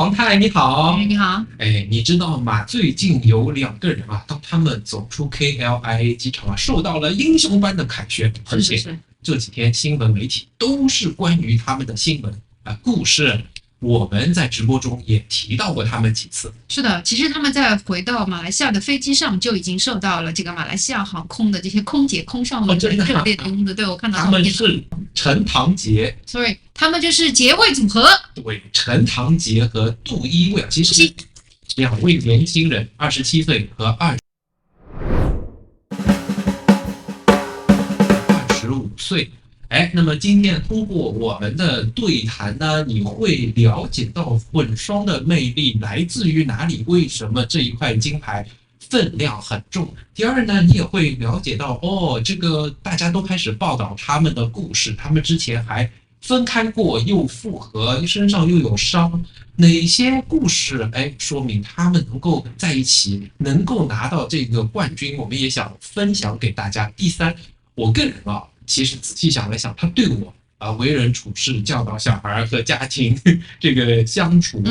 王太你好。你好。你知道吗？最近有2个人啊，当他们走出 KLIA 机场啊，受到了英雄般的凯旋，而且这几天新闻媒体都是关于他们的新闻故事。我们在直播中也提到过他们几次。是的，其实他们在回到马来西亚的飞机上就已经受到了这个马来西亚航空的这些空姐、空少们的热烈的拥护。对，我看到他们是陈唐杰 ，sorry， 他们就是结位组合。对，陈唐杰和杜一卫，其实2位年轻人，27岁和25岁。那么今天通过我们的对谈呢，你会了解到混双的魅力来自于哪里，为什么这一块金牌分量很重。第二呢，你也会了解到这个大家都开始报道他们的故事，他们之前还分开过又复合，身上又有伤，哪些故事说明他们能够在一起，能够拿到这个冠军，我们也想分享给大家。第三，我个人其实仔细想了想，他对我为人处事、教导小孩和家庭这个相处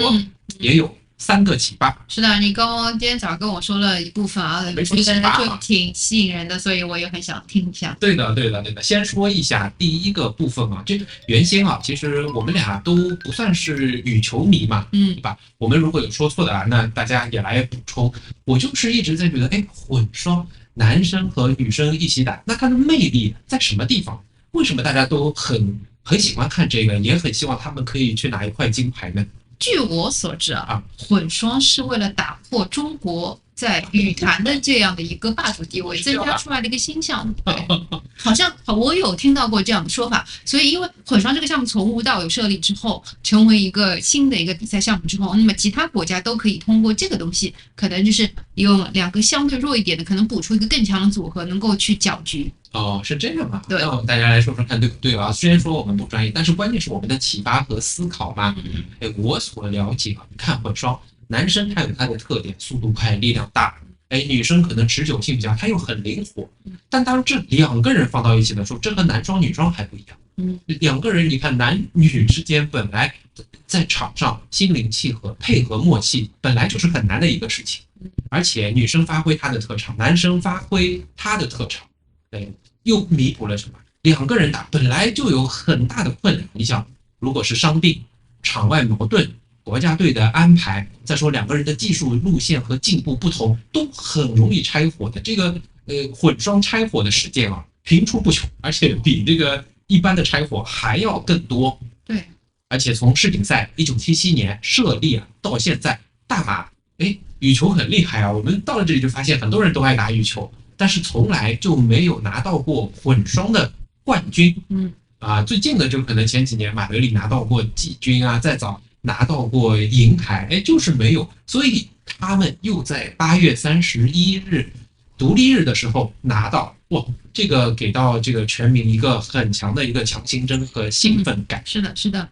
也有3个启发。是的，你今天早上跟我说了一部分我觉得就挺吸引人的，所以我也很想听一下。对的。先说一下第一个部分这原先其实我们俩都不算是女球迷嘛，对吧？我们如果有说错的那大家也来补充。我就是一直在觉得，混双男生和女生一起打，那它的魅力在什么地方？为什么大家都很喜欢看这个，也很希望他们可以去拿一块金牌呢？据我所知混双是为了打破中国在羽坛的这样的一个霸主地位，增加出来的一个新项目。好像我有听到过这样的说法。所以因为混双这个项目从无到有设立之后，成为一个新的一个比赛项目之后，那么其他国家都可以通过这个东西，可能就是用2个相对弱一点的，可能补出一个更强的组合，能够去搅局。是这样吗？对，那大家来说说看对不对虽然说我们不专业，但是关键是我们的启发和思考嘛。我所了解看混双，男生他有他的特点，速度快，力量大。女生可能持久性比较，他又很灵活。但当这2个人放到一起的时候，这和男双女双还不一样。2个人，你看男女之间本来在场上心灵契合、配合默契，本来就是很难的一个事情。而且女生发挥她的特长，男生发挥他的特长，又弥补了什么？2个人打本来就有很大的困难。你想，如果是伤病、场外矛盾、国家队的安排，再说2个人的技术路线和进步不同，都很容易拆伙的。这个混双拆伙的事件频出不穷，而且比这个一般的拆伙还要更多。对，而且从世锦赛1977年设立到现在，大马羽球很厉害我们到了这里就发现很多人都爱打羽球，但是从来就没有拿到过混双的冠军。最近的就可能前几年马德里拿到过季军再早拿到过银牌，就是没有。所以他们又在8月31日独立日的时候拿到，这个给到这个全民一个很强的一个强心针和兴奋感。是的。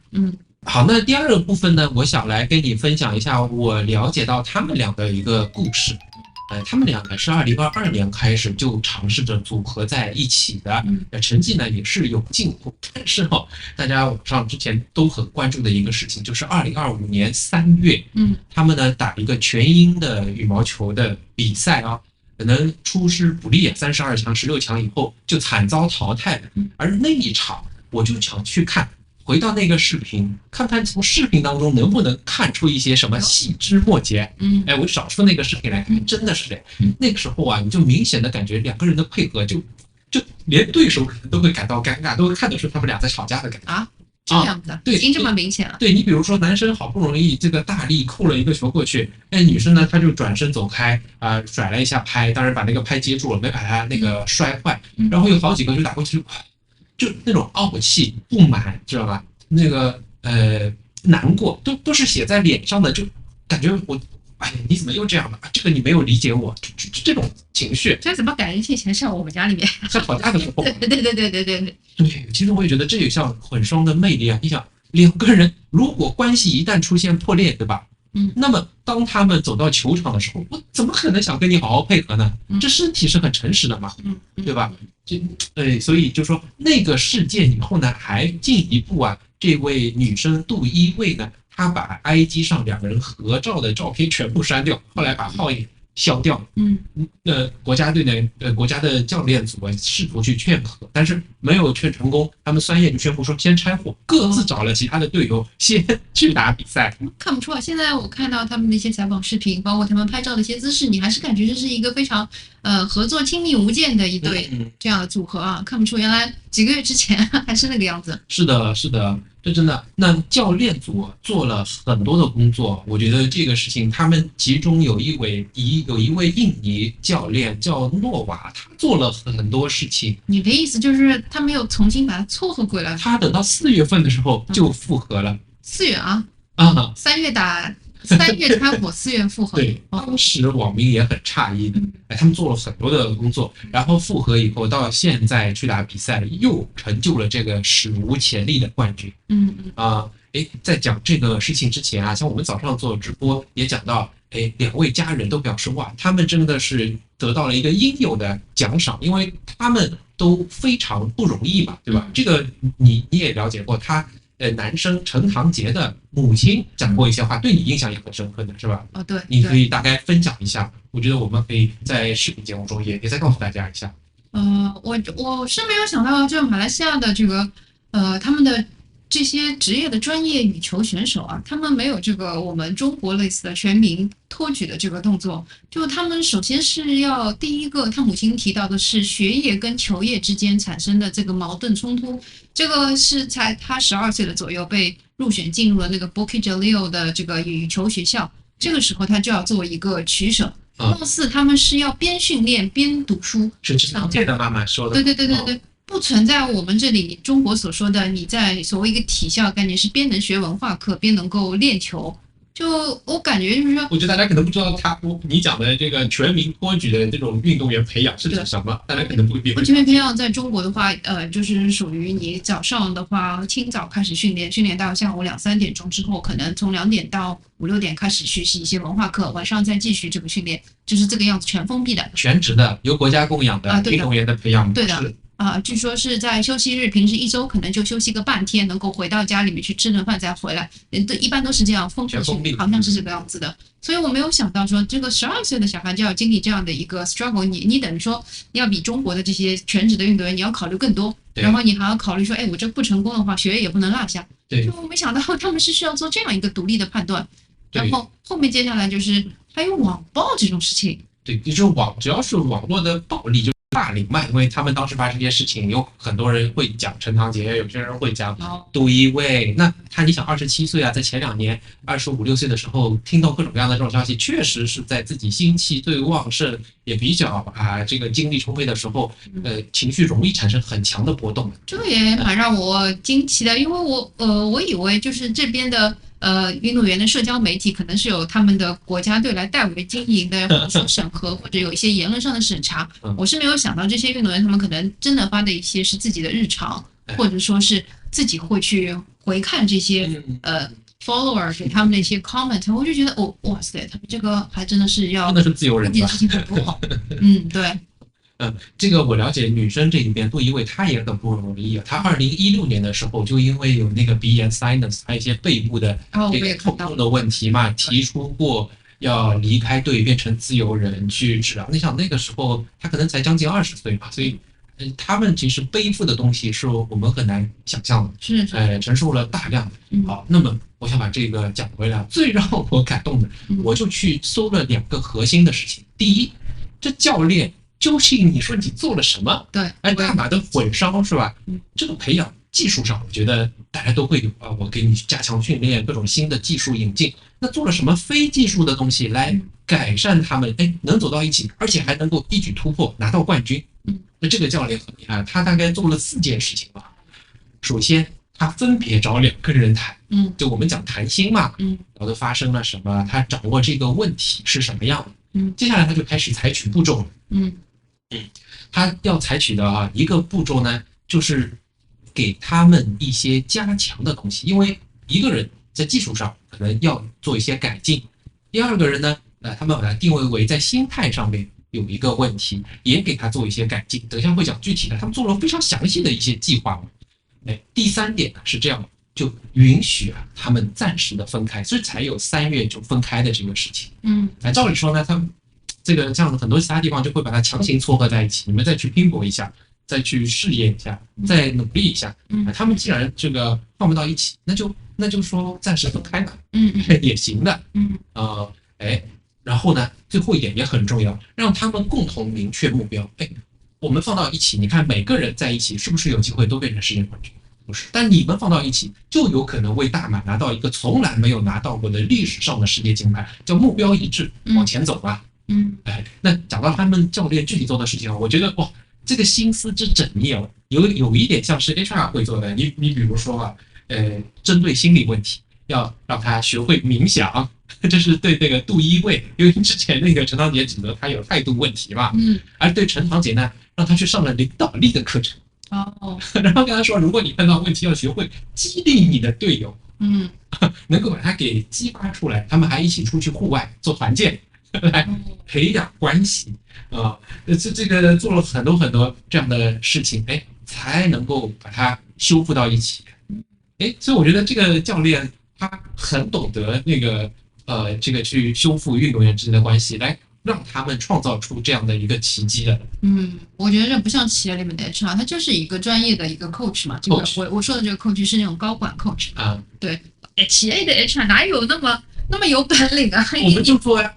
好，那第2个部分呢，我想来跟你分享一下我了解到他们俩的一个故事。他们俩呢是2022年开始就尝试着组合在一起的，成绩呢也是有进步。但是大家网上之前都很关注的一个事情，就是2025年3月，他们呢打一个全英的羽毛球的比赛可能出师不利32强、16强以后就惨遭淘汰了。而那一场我就想去看。回到那个视频，看看从视频当中能不能看出一些什么细枝末节。我找出那个视频来看，真的是那个时候你就明显的感觉2个人的配合就连对手可能都会感到尴尬，都会看得出他们俩在吵架的感觉这样子对，已经这么明显了。对，你比如说男生好不容易这个大力扣了一个球过去，女生呢她就转身走开甩了一下拍，当然把那个拍接住了，没把他那个摔坏。然后有好几个就打过去就那种傲气不满，知道吧？那个难过都是写在脸上的，就感觉你怎么又这样了？这个你没有理解我，这种情绪。这怎么感觉以前像我们家里面在吵架的时候。对，其实我也觉得这也像混双的魅力你想2个人如果关系一旦出现破裂，对吧？那么当他们走到球场的时候，我怎么可能想跟你好好配合呢？这身体是很诚实的嘛，对吧？所以就说那个事件以后呢，还进一步这位女生杜一卫呢，他把 IG 上两个人合照的照片全部删掉，后来把号也消掉。国家队呢，国家的教练组试图去劝和，但是没有劝成功。他们3叶就宣布说先拆伙，各自找了其他的队友先去打比赛。看不出来，现在我看到他们的一些采访视频，包括他们拍照的一些姿势，你还是感觉这是一个非常合作亲密无间的一对这样的组合啊，看不出原来几个月之前还是那个样子。是的，是的。这真的，那教练组做了很多的工作，我觉得这个事情，他们其中有一位印尼教练叫诺瓦，他做了很多事情。你的意思就是他没有重新把它撮合回来？他等到4月份的时候就复合了。4月啊，3月开火，4月复合。对，当时网民也很诧异的，他们做了很多的工作，然后复合以后到现在去打比赛，又成就了这个史无前例的冠军。在讲这个事情之前啊，像我们早上做直播也讲到，2位家人都表示哇，他们真的是得到了一个应有的奖赏，因为他们都非常不容易嘛，对吧？这个你也了解过，男生陈唐杰的母亲讲过一些话，对你印象也很深刻的是吧？对，你可以大概分享一下。我觉得我们可以在视频节目中也再告诉大家一下。我是没有想到，就马来西亚的这个他们的这些职业的专业羽球选手啊，他们没有这个我们中国类似的全民托举的这个动作。就他们首先是要第一个，他母亲提到的是学业跟球业之间产生的这个矛盾冲突。这个是在他12岁的左右被入选进入了那个 Bukit Jalil 的这个羽球学校，这个时候他就要做一个取舍。貌似他们是要边训练边读书。是陈唐杰的妈妈说的。对。不存在我们这里中国所说的你在所谓一个体校概念是边能学文化课边能够练球。就我感觉就是说，我觉得大家可能不知道你讲的这个全民托举的这种运动员培养是指什么，大家可能不必。全民培养在中国的话，就是属于你早上的话，清早开始训练到下午2、3点钟之后，可能从2点到5、6点开始学习一些文化课，晚上再继续这个训练，就是这个样子，全封闭的，全职的，由国家供养的运动员的培养。对的。据说是在休息日，平时1周可能就休息个半天，能够回到家里面去吃顿饭再回来，一般都是这样封闭，好像是这个样子的。所以我没有想到说，这个12岁的小孩就要经历这样的一个 struggle， 你等于说要比中国的这些全职的运动员你要考虑更多，然后你还要考虑说，我这不成功的话，学业也不能落下。就没想到他们是需要做这样一个独立的判断，然后后面接下来就是还有网暴这种事情。对，就是只要是网络的暴力就霸凌嘛，因为他们当时发生这些事情，有很多人会讲陈唐杰，有些人会讲杜一威。那你想27岁啊，在前2年25、6岁的时候，听到各种各样的这种消息，确实是在自己心气最旺盛，也比较这个精力充沛的时候，情绪容易产生很强的波动。这也蛮让我惊奇的，因为我以为就是这边的运动员的社交媒体可能是有他们的国家队来代为经营的，或者说审核，或者有一些言论上的审查。我是没有想到这些运动员他们可能真的发的一些是自己的日常，或者说是自己会去回看这些follower 给他们的一些 comment， 我就觉得哇塞，他们这个还真的是要真的是自由人吧，这件事情很不好。对。这个我了解，女生这里边杜一伟她也很不容易啊。她2016年的时候就因为有那个鼻炎 sinus， 还有一些背部的这个痛痛的问题嘛，提出过要离开队变成自由人去治疗。你想那个时候她可能才将近20岁吧，所以他们其实背负的东西是我们很难想象的，是承受了大量的。好，那么我想把这个讲回来，最让我感动的，我就去搜了2个核心的事情。第一，这教练究竟你说你做了什么？对，大马的混双是吧？这个培养技术上，我觉得大家都会有啊。我给你加强训练，各种新的技术引进。那做了什么非技术的东西来改善他们？能走到一起，而且还能够一举突破，拿到冠军。那这个教练很厉害，他大概做了4件事情吧。首先，他分别找2个人谈，就我们讲谈心嘛，然后都发生了什么，他掌握这个问题是什么样的。接下来他就开始采取步骤了。他要采取的一个步骤呢，就是给他们一些加强的东西，因为一个人在技术上可能要做一些改进，第二个人呢，他们把它定位为在心态上面有一个问题，也给他做一些改进。等一下会讲具体的，他们做了非常详细的一些计划。第3点呢是这样，就允许他们暂时的分开，所以才有3月就分开的这个事情。照理说呢，他们这样的很多其他地方就会把它强行撮合在一起，你们再去拼搏一下，再去试验一下，再努力一下。他们既然这个放不到一起，那就说暂时分开吧，也行的。然后呢，最后一点也很重要，让他们共同明确目标。我们放到一起，你看每个人在一起是不是有机会都变成世界冠军？不是，但你们放到一起，就有可能为大马拿到一个从来没有拿到过的历史上的世界金牌，叫目标一致，往前走吧。那讲到他们教练具体做的事情我觉得这个心思之缜密有一点像是 HR 会做的。你比如说针对心理问题，要让他学会冥想，这是对那个杜一卫，因为之前那个陈堂杰指责他有态度问题嘛，而对陈堂杰呢，让他去上了领导力的课程。然后跟他说，如果你碰到问题，要学会激励你的队友，能够把他给激发出来。他们还一起出去户外做团建，来培养关系这个做了很多这样的事情，才能够把它修复到一起。所以我觉得这个教练他很懂得那个这个去修复运动员之间的关系，来让他们创造出这样的一个奇迹的。我觉得这不像企业里面的 HR， 他就是一个专业的一个 coach 嘛。这个我说的这个 coach 是那种高管 coach 对，企业的 HR 哪有那么有本领啊？我们就做呀。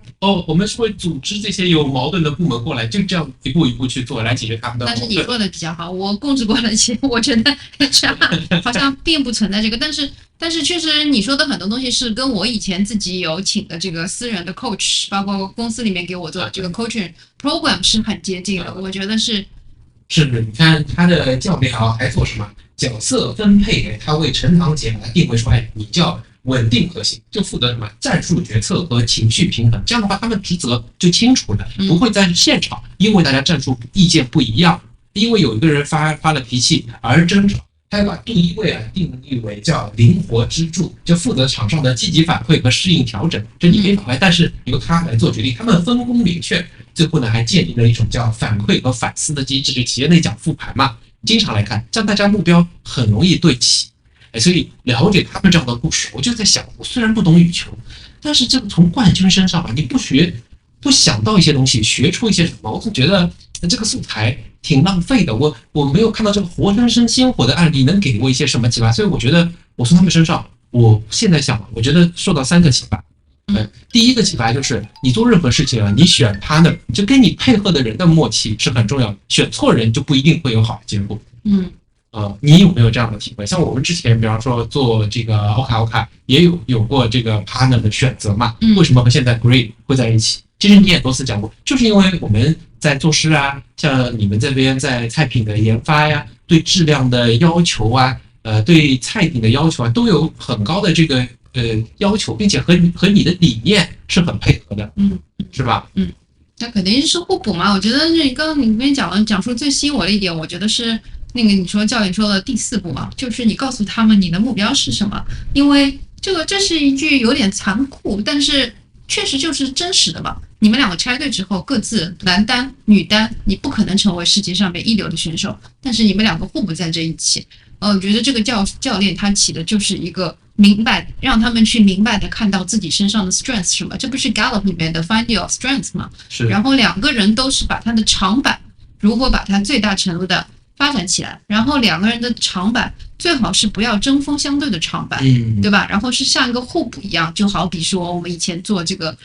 我们是会组织这些有矛盾的部门过来，就这样一步一步去做，来解决他们的矛盾。但是你做的比较好，我供职过的企业，我觉得 HR 好像并不存在这个。但是确实你说的很多东西是跟我以前自己有请的这个私人的 coach， 包括公司里面给我做的这个 coaching program 是很接近的。我觉得是，你看他的教练还做什么角色分配？他为陈堂杰把它定位出来，你叫稳定核心，就负责什么战术决策和情绪平衡。这样的话，他们职责就清楚了，不会在现场因为大家战术意见不一样，因为有一个人发了脾气而争吵。他要把第一位定义为叫灵活支柱，就负责场上的积极反馈和适应调整。就你可以反馈，但是由他来做决定。他们分工明确，最后呢还建立了一种叫反馈和反思的机制。就企业内讲复盘嘛，经常来看，这样大家目标很容易对齐。所以了解他们这样的故事，我就在想，我虽然不懂羽球，但是这个从冠军身上你不想到一些东西，学出一些什么，我总觉得这个素材挺浪费的。我没有看到这个活生生鲜活的案例能给我一些什么启发，所以我觉得我从他们身上，我现在想，我觉得受到3个启发。第一个启发就是你做任何事情你选partner，就跟你配合的人的默契是很重要的，选错人就不一定会有好的结果。你有没有这样的体会？像我们之前比方说做这个欧卡也有过这个 partner 的选择嘛？为什么和现在 Green 会在一起？其实你也多次讲过，就是因为我们在做事像你们这边在菜品的研发对质量的要求对菜品的要求都有很高的这个要求，并且和你的理念是很配合的，是吧？那肯定是互补嘛。我觉得刚刚你跟讲述最吸引我的一点，我觉得是那个你说教练说的第4步嘛，就是你告诉他们你的目标是什么。因为这是一句有点残酷，但是确实就是真实的嘛。你们2个拆队之后，各自男单、女单，你不可能成为世界上面一流的选手，但是你们2个互补在这一起。我觉得这个教练他起的就是一个明白，让他们去明白的看到自己身上的 strength 什么，这不是 Gallup 里面的 Find Your Strength 吗？是。然后2个人都是把他的长板如何把它最大程度的发展起来，然后2个人的长板最好是不要针锋相对的长板，对吧？然后是像一个互补一样，就好比说我们以前做这个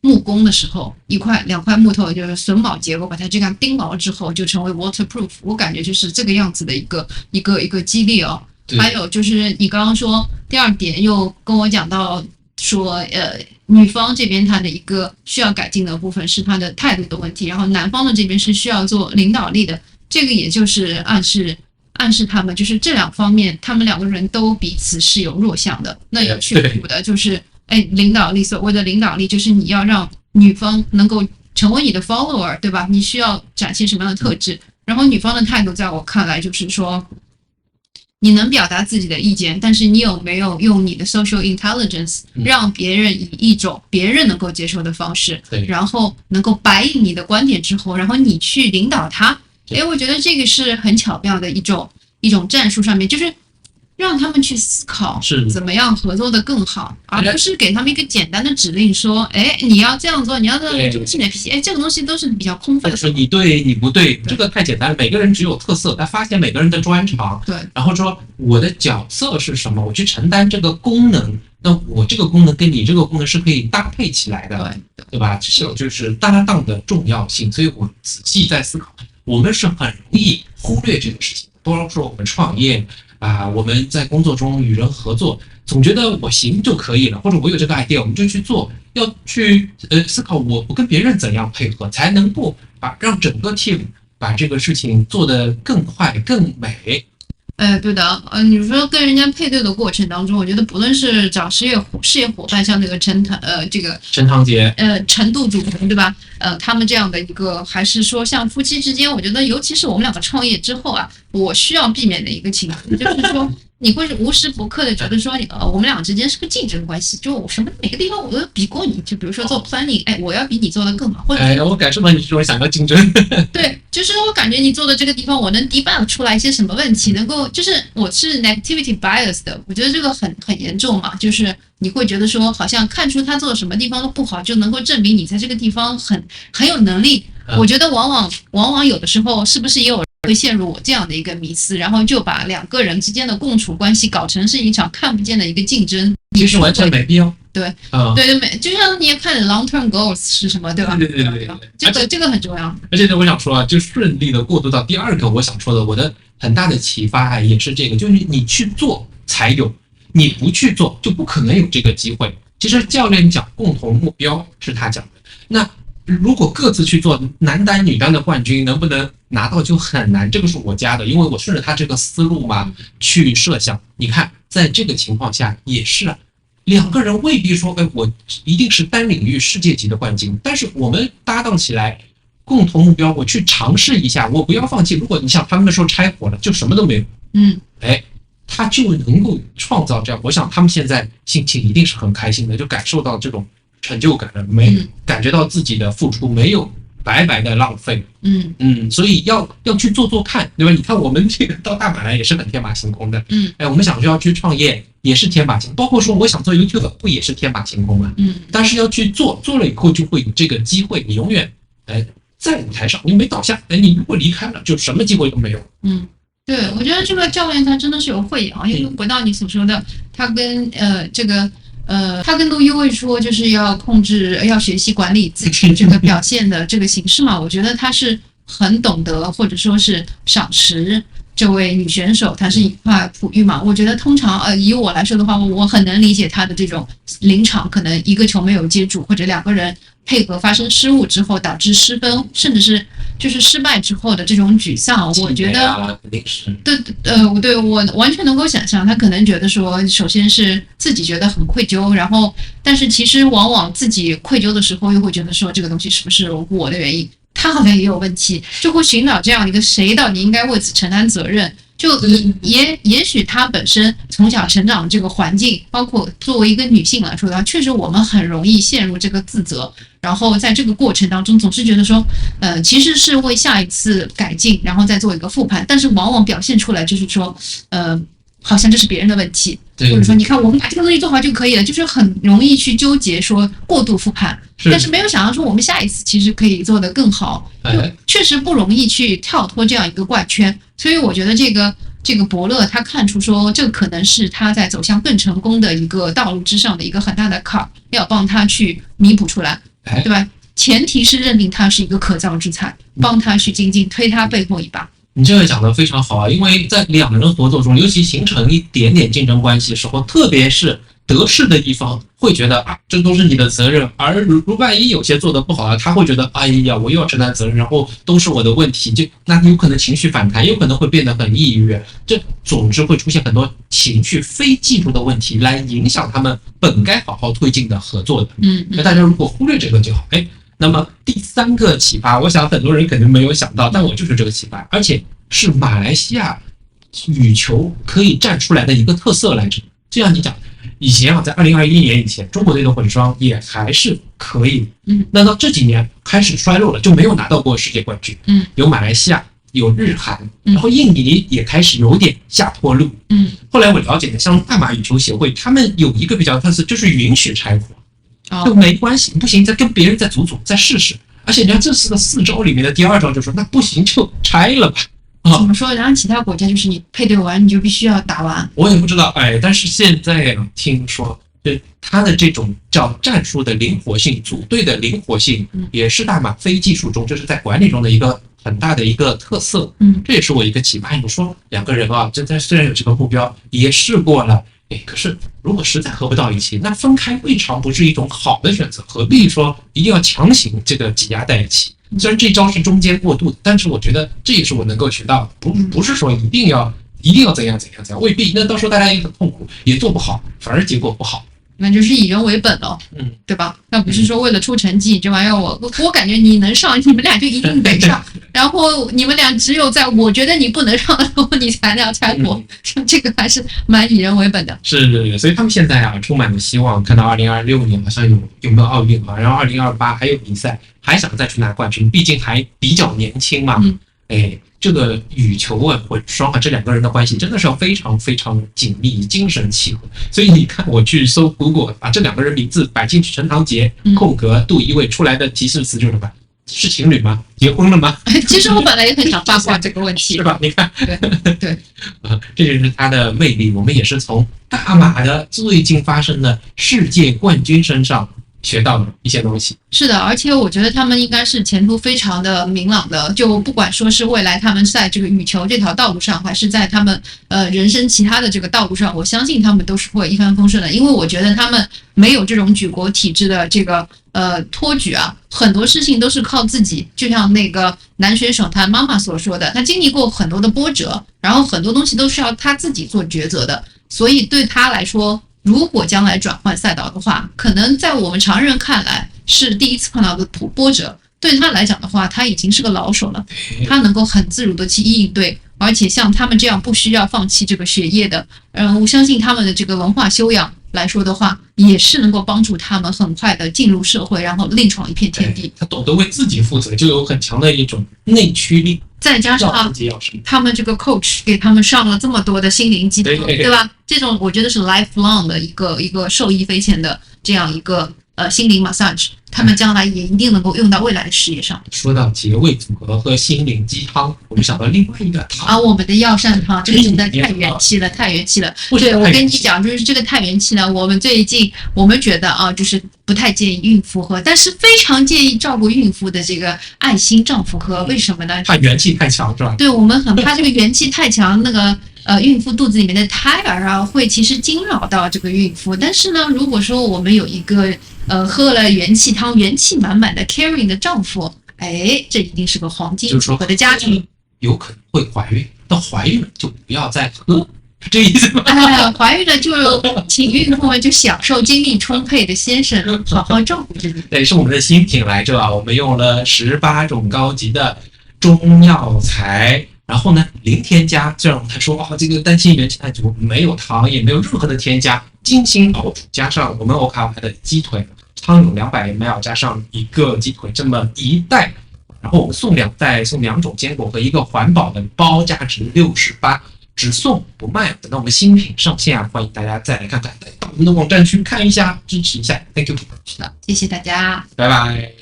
木工的时候，2块木头就是榫卯结构，把它这样钉牢之后就成为 waterproof。我感觉就是这个样子的一个激励哦。还有就是你刚刚说第2点又跟我讲到说女方这边她的一个需要改进的部分是她的态度的问题，然后男方的这边是需要做领导力的，这个也就是暗示他们就是这2方面他们2个人都彼此是有弱项的，那有去补的就是领导力。所谓的领导力就是你要让女方能够成为你的 follower， 对吧？你需要展现什么样的特质？然后女方的态度在我看来就是说，你能表达自己的意见，但是你有没有用你的 social intelligence 让别人以一种别人能够接受的方式，然后能够白印你的观点之后，然后你去领导他。我觉得这个是很巧妙的一种战术上面，就是让他们去思考是怎么样合作的更好，而不是给他们一个简单的指令说，哎，你要这样做，你要这样做，你的脾气，哎，这个东西都是比较空泛的。说你对你不对，这个太简单了。每个人只有特色，他发现每个人的专长，对，然后说我的角色是什么，我去承担这个功能，那我这个功能跟你这个功能是可以搭配起来的，对吧？这种就是搭档的重要性。所以我仔细在思考，我们是很容易忽略这个事情。多说我们创业我们在工作中与人合作，总觉得我行就可以了，或者我有这个 idea 我们就去做，要去思考我跟别人怎样配合，才能够让整个 team 把这个事情做得更快更美。对的，你说跟人家配对的过程当中，我觉得不论是找事业伙伴，像那个陈堂杰，陈度主对吧？他们这样的一个，还是说像夫妻之间，我觉得尤其是我们两个创业之后我需要避免的一个情况，就是说你会无时不刻的觉得说，我们俩之间是个竞争关系，就我每个地方我都比过你，就比如说做 planning，我要比你做的更好，或者我感受到你这种想要竞争。对，就是我感觉你做的这个地方，我能 debug 出来一些什么问题，能够就是我是 negativity bias 的，我觉得这个很严重嘛，就是你会觉得说，好像看出他做什么地方都不好，就能够证明你在这个地方很有能力。我觉得往往有的时候是不是也有人会陷入我这样的一个迷思，然后就把两个人之间的共处关系搞成是一场看不见的一个竞争，其实完全没必要。对，就像你也看 long term goals 是什么，对吧？对，这个很重要。而且我想说就顺利的过渡到第二个我想说的，我的很大的启发也是这个，就是你去做才有，你不去做就不可能有这个机会。其实教练讲共同目标是他讲的，那如果各自去做，男单女单的冠军能不能拿到就很难，这个是我家的，因为我顺着他这个思路嘛去设想。你看在这个情况下也是两个人未必说我一定是单领域世界级的冠军，但是我们搭档起来共同目标，我去尝试一下，我不要放弃。如果你像他们那时候拆伙了就什么都没有，他就能够创造这样，我想他们现在心情一定是很开心的，就感受到这种成就感了，感觉到自己的付出没有白白的浪费。所以要去做看，对吧？你看我们这个到大阪来也是很天马行空的，我们想说要去创业也是天马行空，包括说我想做 YouTube 不也是天马行空吗？但是要去做了以后就会有这个机会，你永远在舞台上你没倒下，你如果离开了就什么机会都没有。对，我觉得这个教练他真的是有慧眼因为回到你所说的，他跟他跟陆一卫说，就是要要学习管理自己这个表现的这个形式嘛。我觉得他是很懂得，或者说是赏识这位女选手，她是一块璞玉嘛。我觉得通常以我来说的话，我很能理解她的这种临场可能一个球没有接住，或者两个人配合发生失误之后导致失分，甚至是就是失败之后的这种沮丧。我觉得对，我完全能够想象，他可能觉得说，首先是自己觉得很愧疚，然后但是其实往往自己愧疚的时候，又会觉得说这个东西是不是我的原因，他好像也有问题，就会寻找这样一个谁到底应该为此承担责任。就也许她本身从小成长这个环境，包括作为一个女性来说的话，确实我们很容易陷入这个自责，然后在这个过程当中总是觉得说，其实是为下一次改进，然后再做一个复盘，但是往往表现出来就是说，好像这是别人的问题，或者说你看我们把这个东西做好就可以了，就是很容易去纠结说过度复盘，但是没有想到说我们下一次其实可以做得更好，就确实不容易去跳脱这样一个怪圈。所以我觉得这个伯乐他看出说，这可能是他在走向更成功的一个道路之上的一个很大的坎，要帮他去弥补出来，对吧？前提是认定他是一个可造之材，帮他去精进，推他背后一把。你这个讲得非常好因为在两人合作中，尤其形成一点点竞争关系的时候，特别是得势的一方会觉得这都是你的责任，而如万一有些做得不好他会觉得哎呀我又要承担责任，然后都是我的问题，那有可能情绪反弹，有可能会变得很抑郁，这总之会出现很多情绪非技术的问题来影响他们本该好好推进的合作的。那大家如果忽略这个就好。那么第三个启发，我想很多人肯定没有想到，但我就是这个启发，而且是马来西亚羽球可以站出来的一个特色来着。就像你讲，以前在2021年以前，中国队的混双也还是可以，那到这几年开始衰落了，就没有拿到过世界冠军。有马来西亚有日韩，然后印尼也开始有点下坡路。后来我了解的，像大马羽球协会，他们有一个比较特色，就是允许拆伙，就没关系，不行再跟别人再组，再试试。而且人家这次的4招里面的第2招就说，那不行就拆了吧。怎么说？然后其他国家就是你配对完你就必须要打完。我也不知道，但是现在听说，它的这种叫战术的灵活性、组队的灵活性，也是大马非技术中，就是在管理中的一个很大的一个特色。这也是我一个启发。你说2个人真的虽然有这个目标，也试过了，可是如果实在合不到一起，那分开未尝不是一种好的选择，何必说一定要强行这个挤压在一起？虽然这招是中间过渡的，但是我觉得这也是我能够学到的，不是说一定要怎样，未必。那到时候大家也很痛苦，也做不好，反而结果不好。那就是以人为本了，对吧？那不是说为了出成绩，这玩意儿我感觉你能上，你们俩就一定得上，然后你们俩只有在我觉得你不能上的时候，你才能拆伙，这个还是蛮以人为本的。是，所以他们现在充满了希望，看到2026年好像有没有奥运然后2028还有比赛，还想再去拿冠军，毕竟还比较年轻嘛。这个羽球混双这2个人的关系真的是要非常非常紧密，精神契合。所以你看，我去搜 Google， 把这2个人名字摆进去，陈唐杰空格杜一伟，出来的提示词就是什么？是情侣吗？结婚了吗？其实我本来也很想八卦这个问题，是吧？你看，对，这就是他的魅力。我们也是从大马的最近发生的世界冠军身上学到的一些东西。是的，而且我觉得他们应该是前途非常的明朗的，就不管说是未来他们在这个羽球这条道路上，还是在他们人生其他的这个道路上，我相信他们都是会一帆风顺的。因为我觉得他们没有这种举国体制的这个托举很多事情都是靠自己。就像那个男选手他妈妈所说的，他经历过很多的波折，然后很多东西都是要他自己做抉择的，所以对他来说，如果将来转换赛道的话，可能在我们常人看来是第一次碰到的波折，对他来讲的话，他已经是个老手了，他能够很自如的去应对，而且像他们这样不需要放弃这个学业的，我相信他们的这个文化修养来说的话，也是能够帮助他们很快的进入社会，然后另闯一片天地。他懂得为自己负责，就有很强的一种内驱力。再加上他们这个 coach 给他们上了这么多的心灵鸡汤，对吧？这种我觉得是 lifelong 的一个受益匪浅的这样一个心灵 massage， 他们将来也一定能够用到未来的事业上。说到结味组合和心灵鸡汤，我就想到另外一个汤我们的药膳汤，这个真的太元气了，太元气了。对，我跟你讲，就是这个太元气了。我们最近觉得就是不太建议孕妇喝，但是非常建议照顾孕妇的这个爱心丈夫喝。为什么呢？怕元气太强是吧？对，我们很怕这个元气太强，那个孕妇肚子里面的胎儿会其实惊扰到这个孕妇。但是呢，如果说我们有一个喝了元气汤，元气满满的 caring 的丈夫，这一定是个黄金组合的家庭。有可能会怀孕，到怀孕了就不要再喝，是这意思吗？怀孕了就请孕妇们就享受精力充沛的先生好好照顾着你。对，是我们的新品来着我们用了18种高级的中药材，然后呢零添加。虽然我们还说这个担心元气太足，没有糖也没有任何的添加，精心熬煮，加上我们欧卡牌的鸡腿，汤有200 ml， 加上一个鸡腿这么一袋，然后我们送2袋，送2种坚果和一个环保的包，价值68，只送不卖。等到我们新品上线欢迎大家再来看看，到我们的网站去看一下，支持一下。Thank you。是的，谢谢大家，拜拜。